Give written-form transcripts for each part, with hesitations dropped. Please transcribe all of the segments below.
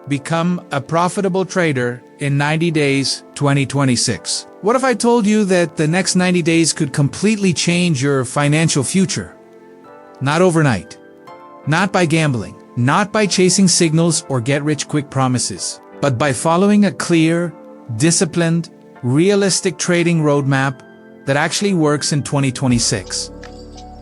become a profitable trader in 90 days, 2026. What if I told you that the next 90 days could completely change your financial future? Not overnight. Not by gambling. Not by chasing signals or get-rich-quick promises. But by following a clear, disciplined, realistic trading roadmap that actually works in 2026.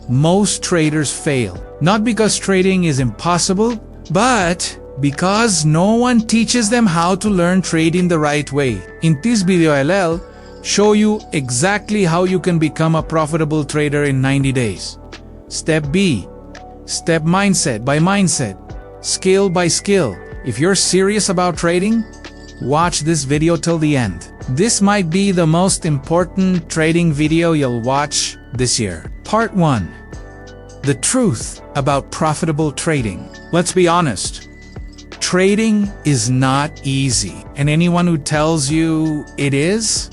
Most traders fail. Not because trading is impossible, but because no one teaches them how to learn trading the right way. In this video, I'll show you exactly how you can become a profitable trader in 90 days. Step B. Step mindset by mindset. Skill by skill. If you're serious about trading, watch this video till the end. This might be the most important trading video you'll watch this year. Part 1. The truth about profitable trading. Let's be honest. Trading is not easy, and anyone who tells you it is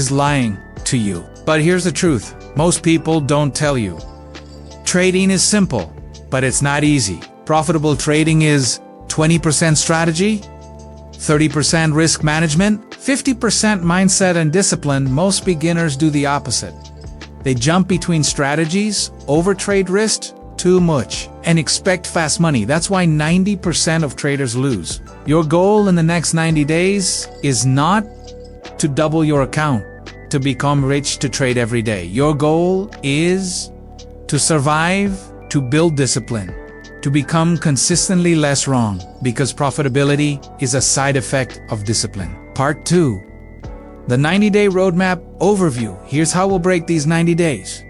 lying to you. But here's the truth. Most people don't tell you. Trading is simple, but it's not easy. Profitable trading is 20% strategy, 30% risk management, 50% mindset and discipline. Most beginners do the opposite. They jump between strategies, overtrade risk too much, and expect fast money. That's why 90% of traders lose. Your goal in the next 90 days is not to double your account, to become rich, to trade every day. Your goal is to survive, to build discipline, to become consistently less wrong, because profitability is a side effect of discipline. Part 2. The 90-day roadmap overview. Here's how we'll break these 90 days.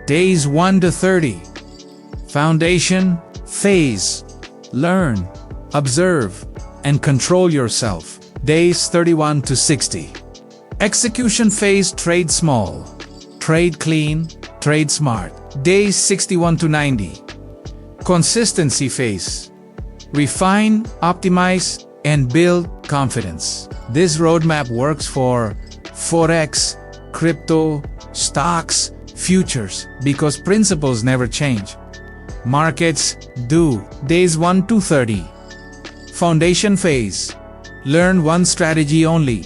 Days 1 to 30. Foundation phase. Learn, observe, and control yourself. Days 31 to 60. Execution phase. Trade small, trade clean, trade smart. Days 61 to 90. Consistency phase. Refine, optimize, and build confidence. This roadmap works for Forex, crypto, stocks, futures, because principles never change. Markets do. Days 1 to 30. Foundation phase. Learn one strategy only.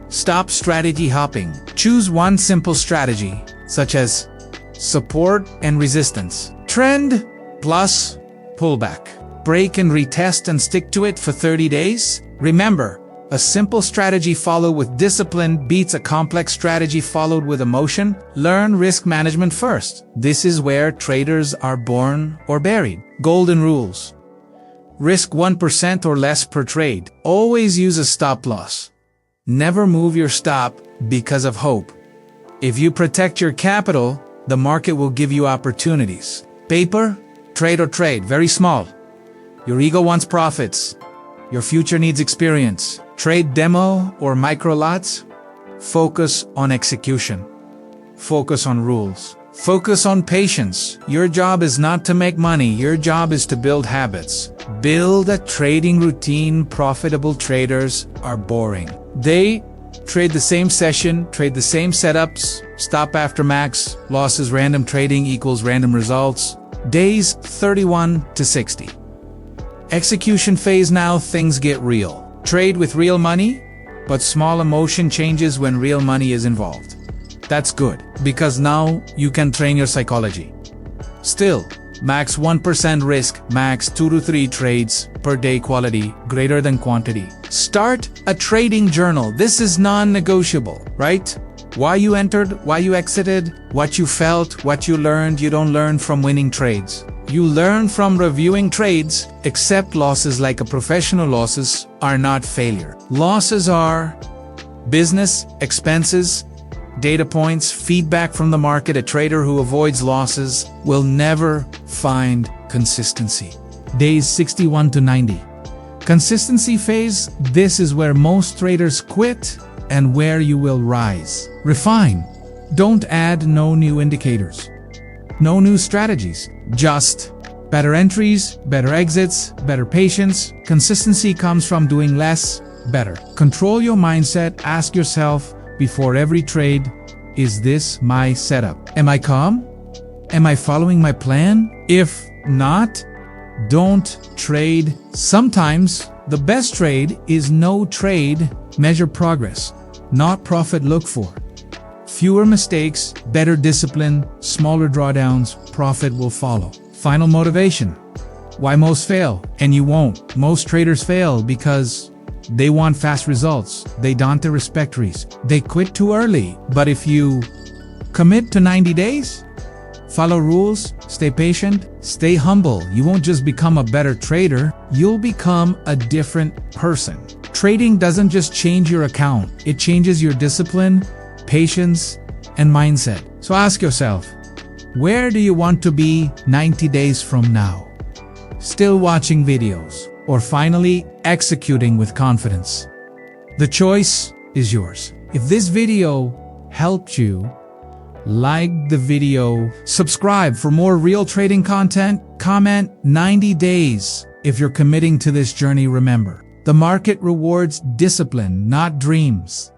Stop strategy hopping. Choose one simple strategy, such as support and resistance, trend plus pullback. Break and retest and stick to it for 30 days. Remember, a simple strategy followed with discipline beats a complex strategy followed with emotion. Learn risk management first. This is where traders are born or buried. Golden rules. Risk 1% or less per trade. Always use a stop loss. Never move your stop because of hope. If you protect your capital, the market will give you opportunities. Paper, trade or trade, very small. Your ego wants profits. Your future needs experience. Trade demo or micro lots. Focus on execution. Focus on rules. Focus on patience. Your job is not to make money. Your job is to build habits. Build a trading routine. Profitable traders are boring. They trade the same session, trade the same setups, stop after max, losses, random trading equals random results. Days 31 to 60. Execution phase. Now things get real. Trade with real money, but small emotion changes when real money is involved. That's good, because now you can train your psychology. Still, max 1% risk, max 2 to 3 trades per day, quality greater than quantity. Start a trading journal. This is non-negotiable, right? Why you entered, why you exited, what you felt, what you learned. You don't learn from winning trades. You learn from reviewing trades. Accept losses like a professional. Losses are not failure. Losses are business, expenses, data points, feedback from the market. A trader who avoids losses will never find consistency. Days 61 to 90. Consistency phase. This is where most traders quit and where you will rise. Refine. Don't add no new indicators. No new strategies. Just better entries, better exits, better patience. Consistency comes from doing less, better. Control your mindset. Ask yourself before every trade, is this my setup? Am I calm? Am I following my plan? If not, Don't trade. Sometimes the best trade is no trade. Measure progress, not profit. Look for fewer mistakes, better discipline, smaller drawdowns, profit will follow. Final motivation. Why most fail, and you won't. Most traders fail because they want fast results. They don't respect risk. They quit too early. But if you commit to 90 days, follow rules, stay patient, stay humble, you won't just become a better trader, you'll become a different person. Trading doesn't just change your account, it changes your discipline, patience, and mindset. So ask yourself, where do you want to be 90 days from now? Still watching videos, or finally executing with confidence? The choice is yours. If this video helped you, like the video, subscribe for more real trading content, comment 90 days. If you're committing to this journey, remember, the market rewards discipline, not dreams.